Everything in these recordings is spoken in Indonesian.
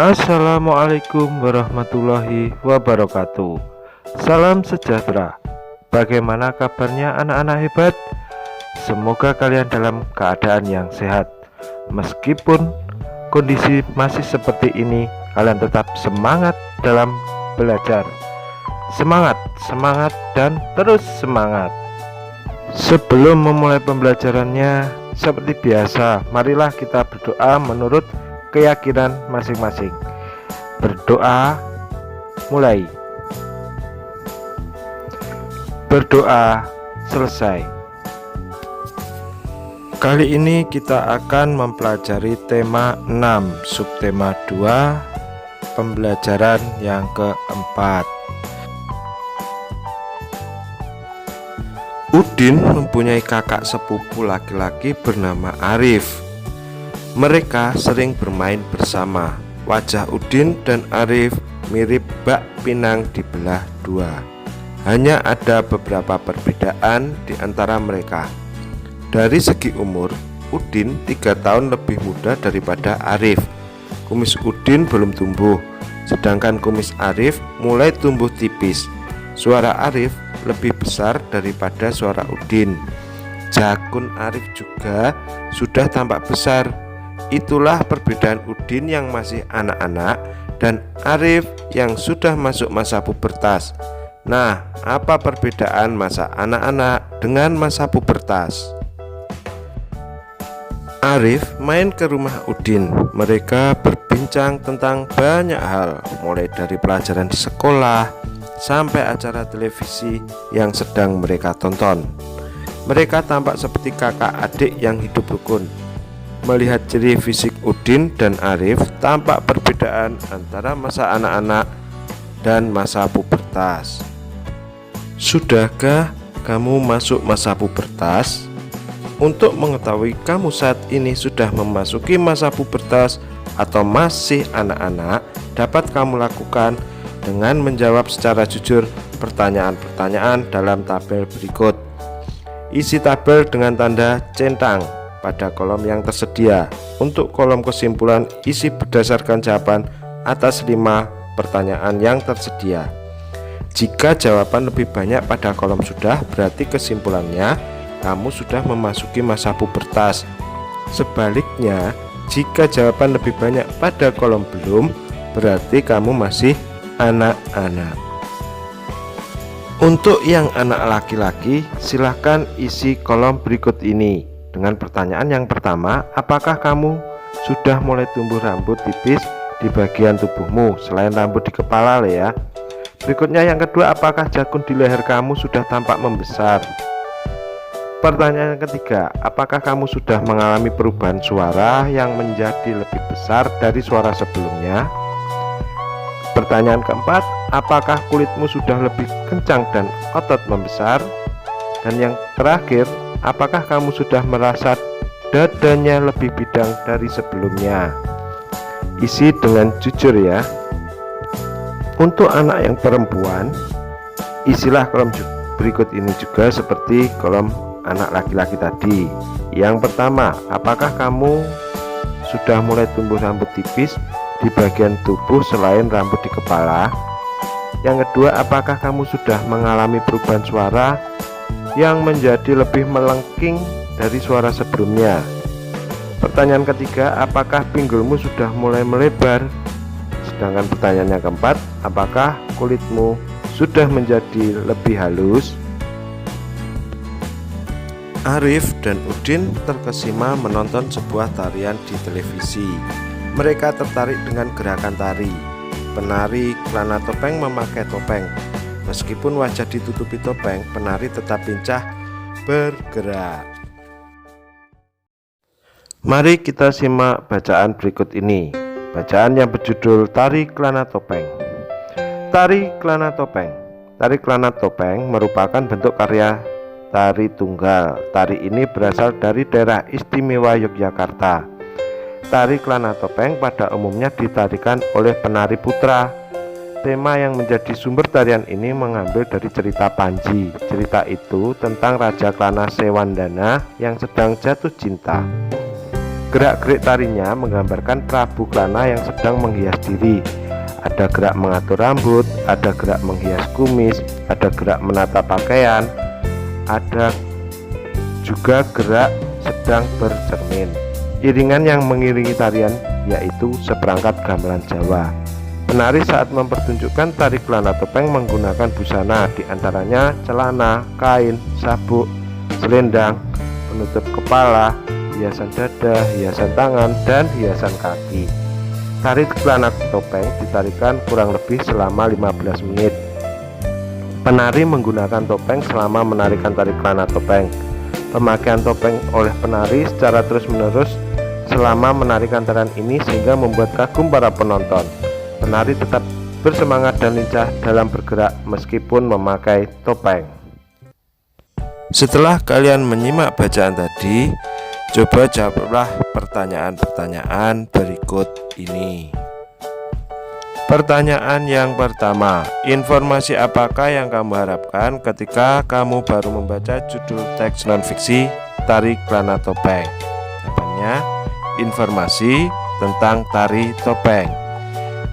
Assalamualaikum warahmatullahi wabarakatuh. Salam sejahtera. Bagaimana kabarnya anak-anak hebat? Semoga kalian dalam keadaan yang sehat. Meskipun kondisi masih seperti ini, kalian tetap semangat dalam belajar. Semangat, semangat, dan terus semangat. Sebelum memulai pembelajarannya, seperti biasa, marilah kita berdoa menurut keyakinan masing-masing. Berdoa mulai. Berdoa selesai. Kali ini kita akan mempelajari tema 6, subtema 2, pembelajaran yang keempat. Udin mempunyai kakak sepupu laki-laki bernama Arif. Mereka sering bermain bersama. Wajah Udin dan Arif mirip bak pinang dibelah dua. Hanya ada beberapa perbedaan di antara mereka. Dari segi umur, Udin 3 tahun lebih muda daripada Arif. Kumis Udin belum tumbuh, sedangkan kumis Arif mulai tumbuh tipis. Suara Arif lebih besar daripada suara Udin. Jakun Arif juga sudah tampak besar. Itulah perbedaan Udin yang masih anak-anak dan Arif yang sudah masuk masa pubertas. Nah, apa perbedaan masa anak-anak dengan masa pubertas? Arif main ke rumah Udin. Mereka berbincang tentang banyak hal, mulai dari pelajaran di sekolah sampai acara televisi yang sedang mereka tonton. Mereka tampak seperti kakak adik yang hidup rukun. Melihat ciri fisik Udin dan Arif, tampak perbedaan antara masa anak-anak dan masa pubertas. Sudahkah kamu masuk masa pubertas? Untuk mengetahui kamu saat ini sudah memasuki masa pubertas atau masih anak-anak, dapat kamu lakukan dengan menjawab secara jujur pertanyaan-pertanyaan dalam tabel berikut. Isi tabel dengan tanda centang pada kolom yang tersedia. Untuk kolom kesimpulan, isi berdasarkan jawaban atas 5 pertanyaan yang tersedia. Jika jawaban lebih banyak pada kolom sudah, berarti kesimpulannya kamu sudah memasuki masa pubertas. Sebaliknya, jika jawaban lebih banyak pada kolom belum, berarti kamu masih anak-anak. Untuk yang anak laki-laki, silahkan isi kolom berikut ini dengan pertanyaan yang pertama, apakah kamu sudah mulai tumbuh rambut tipis di bagian tubuhmu selain rambut di kepala ya? Berikutnya yang kedua, apakah jakun di leher kamu sudah tampak membesar? Pertanyaan yang ketiga, apakah kamu sudah mengalami perubahan suara yang menjadi lebih besar dari suara sebelumnya? Pertanyaan keempat, apakah kulitmu sudah lebih kencang dan otot membesar? Dan yang terakhir, apakah kamu sudah merasa dadanya lebih bidang dari sebelumnya? Isi dengan jujur ya. Untuk anak yang perempuan, isilah kolom berikut ini juga seperti kolom anak laki-laki tadi. Yang pertama, apakah kamu sudah mulai tumbuh rambut tipis di bagian tubuh selain rambut di kepala? Yang kedua, apakah kamu sudah mengalami perubahan suara yang menjadi lebih melengking dari suara sebelumnya? Pertanyaan ketiga, apakah pinggulmu sudah mulai melebar? Sedangkan pertanyaan yang keempat, apakah kulitmu sudah menjadi lebih halus? Arif dan Udin terkesima menonton sebuah tarian di televisi. Mereka tertarik dengan gerakan tari. Penari kelana topeng memakai topeng. Meskipun wajah ditutupi topeng, penari tetap lincah bergerak. Mari kita simak bacaan berikut ini. Bacaan yang berjudul Tari Kelana Topeng. Tari Kelana Topeng. Tari Kelana Topeng merupakan bentuk karya tari tunggal. Tari ini berasal dari daerah istimewa Yogyakarta. Tari kelana topeng pada umumnya ditarikan oleh penari putra. Tema yang menjadi sumber tarian ini mengambil dari cerita Panji. Cerita itu tentang Raja Kelana Sewandana yang sedang jatuh cinta. Gerak-gerik tarinya menggambarkan Prabu Klana yang sedang menghias diri. Ada gerak mengatur rambut, ada gerak menghias kumis, ada gerak menata pakaian, ada juga gerak sedang bercermin. Iringan yang mengiringi tarian yaitu seperangkat gamelan Jawa. Penari saat mempertunjukkan tari Klana Topeng menggunakan busana, diantaranya celana, kain, sabuk, selendang, penutup kepala, hiasan dada, hiasan tangan, dan hiasan kaki. Tari Klana Topeng ditarikan kurang lebih selama 15 menit. Penari menggunakan topeng selama menarikan tari Klana Topeng. Pemakaian topeng oleh penari secara terus-menerus selama menarikan tarian ini sehingga membuat kagum para penonton. Penari tetap bersemangat dan lincah dalam bergerak meskipun memakai topeng. Setelah kalian menyimak bacaan tadi, coba jawablah pertanyaan-pertanyaan berikut ini. Pertanyaan yang pertama, informasi apakah yang kamu harapkan ketika kamu baru membaca judul teks non-fiksi Tari Klana Topeng? Jawabannya, informasi tentang tari topeng.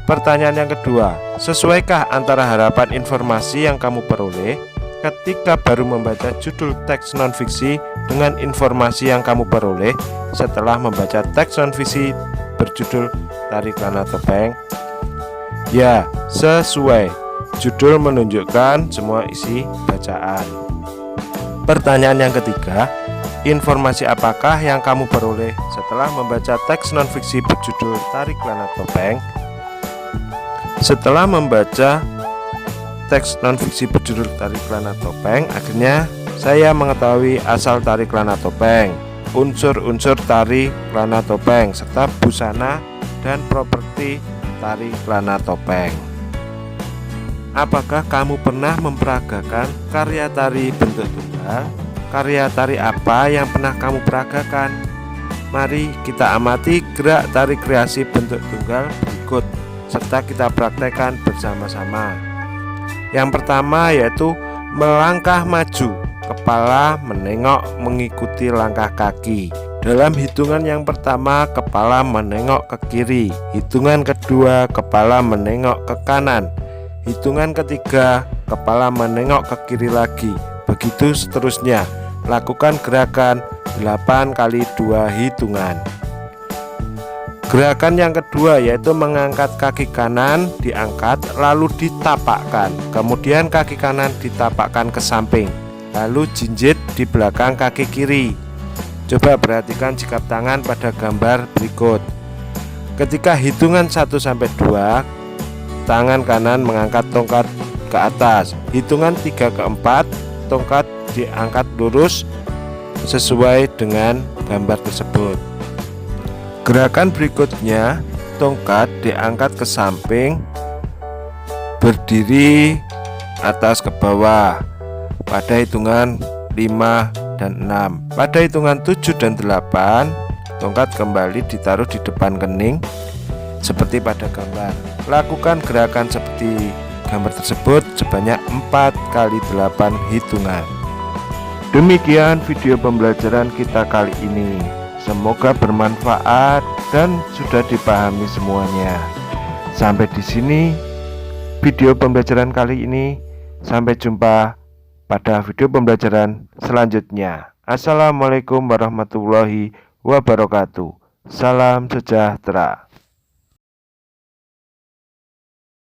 Pertanyaan yang kedua, sesuaikah antara harapan informasi yang kamu peroleh ketika baru membaca judul teks non-fiksi dengan informasi yang kamu peroleh setelah membaca teks non-fiksi berjudul Tari Klana Topeng? Ya, sesuai. Judul menunjukkan semua isi bacaan. Pertanyaan yang ketiga, informasi apakah yang kamu peroleh setelah membaca teks non-fiksi berjudul Tari Klana Topeng? Setelah membaca teks non-fiksi berjudul Tari Klana Topeng, akhirnya saya mengetahui asal Tari Klana Topeng, unsur-unsur Tari Klana Topeng, serta busana dan properti Tari Klana Topeng. Apakah kamu pernah memperagakan karya tari bentuk tunggal? Karya tari apa yang pernah kamu peragakan? Mari kita amati gerak tari kreasi bentuk tunggal berikut, serta kita praktekkan bersama-sama. Yang pertama yaitu melangkah maju, kepala menengok mengikuti langkah kaki. Dalam hitungan yang pertama, kepala menengok ke kiri. Hitungan kedua, kepala menengok ke kanan. Hitungan ketiga, kepala menengok ke kiri lagi. Begitu seterusnya. Lakukan gerakan 8 kali 2 hitungan. Gerakan yang kedua yaitu mengangkat kaki kanan, diangkat lalu ditapakkan. Kemudian kaki kanan ditapakkan ke samping, lalu jinjit di belakang kaki kiri. Coba perhatikan sikap tangan pada gambar berikut. Ketika hitungan 1-2, tangan kanan mengangkat tongkat ke atas. Hitungan 3 ke 4, tongkat diangkat lurus sesuai dengan gambar tersebut. Gerakan berikutnya, tongkat diangkat ke samping, berdiri atas ke bawah pada hitungan 5 dan 6. Pada hitungan 7 dan 8, tongkat kembali ditaruh di depan kening seperti pada gambar. Lakukan gerakan seperti gambar tersebut sebanyak 4 kali 8 hitungan. Demikian video pembelajaran kita kali ini. Semoga bermanfaat dan sudah dipahami semuanya. Sampai di sini video pembelajaran kali ini. Sampai jumpa pada video pembelajaran selanjutnya. Assalamualaikum warahmatullahi wabarakatuh. Salam sejahtera.